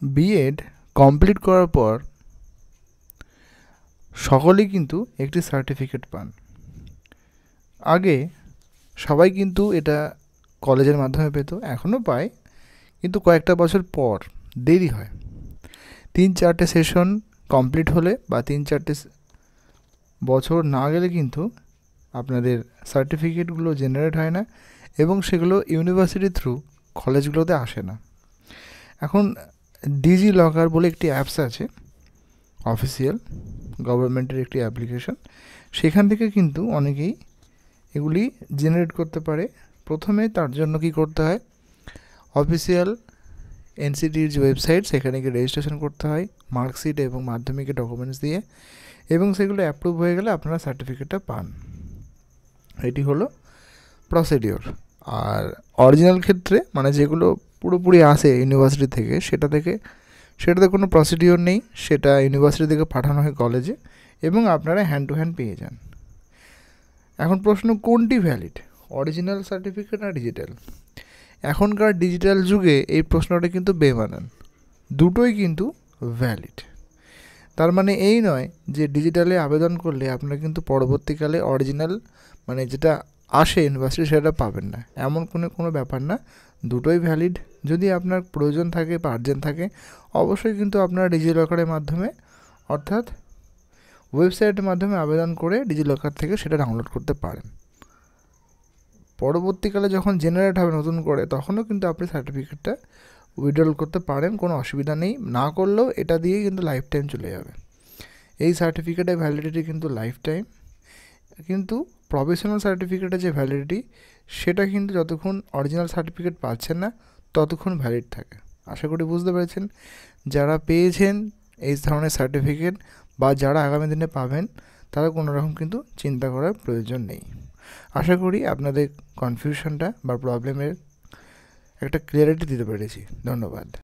B Ed complete করার পর সকলেই কিন্তু একটি সার্টিফিকেট পান। আগে সবাই কিন্তু এটা কলেজের মাধ্যমে পেত, এখনও পায়, কিন্তু কয়েকটা বছর পর দেরি হয়। 3-4টে সেশন কমপ্লিট হলে বা 3-4টে বছর না গেলে কিন্তু আপনাদের সার্টিফিকেটগুলো জেনারেট হয় না এবং সেগুলো ইউনিভার্সিটি থ্রু কলেজগুলোতে আসে না। এখন ডিজি লকার বলে একটি অ্যাপস আছে, অফিসিয়াল গভর্নমেন্টের একটি অ্যাপ্লিকেশন, সেখান থেকে কিন্তু অনেকেই এগুলি জেনারেট করতে পারে। প্রথমে তার জন্য কি করতে হয়, অফিসিয়াল এনসিটির যে ওয়েবসাইট সেখানে গিয়ে রেজিস্ট্রেশন করতে হয় মার্কশিট এবং মাধ্যমিকের ডকুমেন্টস দিয়ে, এবং সেগুলো অ্যাপ্রুভ হয়ে গেলে আপনারা সার্টিফিকেটটা পান। এটি হলো প্রসিডিওর। আর অরিজিনাল ক্ষেত্রে মানে যেগুলো পুরোপুরি আসে ইউনিভার্সিটি থেকে, সেটাতে কোনো প্রসিডিওর নেই, সেটা ইউনিভার্সিটি থেকে পাঠানো হয় কলেজে এবং আপনারা হ্যান্ড টু হ্যান্ড পেয়ে যান। এখন প্রশ্ন, কোনটি ভ্যালিড, অরিজিনাল সার্টিফিকেট না ডিজিটাল? এখনকার ডিজিটাল যুগে এই প্রশ্নটা কিন্তু বেমানান, দুটোই কিন্তু ভ্যালিড। তার মানে এই নয় যে ডিজিটালে আবেদন করলে আপনারা কিন্তু পরবর্তীকালে অরিজিনাল মানে যেটা আসে ইউনিভার্সিটি সেটা পাবেন না, এমন কোনো ব্যাপার না। দুটোই ভ্যালিড। যদি আপনার প্রয়োজন থাকে বা আর্জেন্ট থাকে, অবশ্যই কিন্তু আপনারা ডিজিলকারের মাধ্যমে অর্থাৎ ওয়েবসাইটের মাধ্যমে আবেদন করে ডিজিলকার থেকে সেটা ডাউনলোড করতে পারেন। পরবর্তীকালে যখন জেনারেট হবে নতুন করে, তখনও কিন্তু আপনি সার্টিফিকেটটা উইথড্রল করতে পারেন, কোনো অসুবিধা নেই। না করলেও এটা দিয়েই কিন্তু লাইফ টাইম চলে যাবে। এই সার্টিফিকেটের ভ্যালিডিটি কিন্তু লাইফ টাইম, কিন্তু প্রফেশনাল সার্টিফিকেটের যে ভ্যালিডিটি সেটা কিন্তু যতক্ষণ অরিজিনাল সার্টিফিকেট পাচ্ছেন না ততক্ষণ ভ্যালিড থাকে। আশা করি বুঝতে পেরেছেন। যারা পেয়েছেন এই ধরনের সার্টিফিকেট বা যারা আগামী দিনে পাবেন, তারা কোনো রকম কিন্তু চিন্তা করার প্রয়োজন নেই। আশা করি আপনাদের কনফিউশনটা বা প্রবলেমের একটা ক্লিয়ারিটি দিতে পেরেছি। ধন্যবাদ।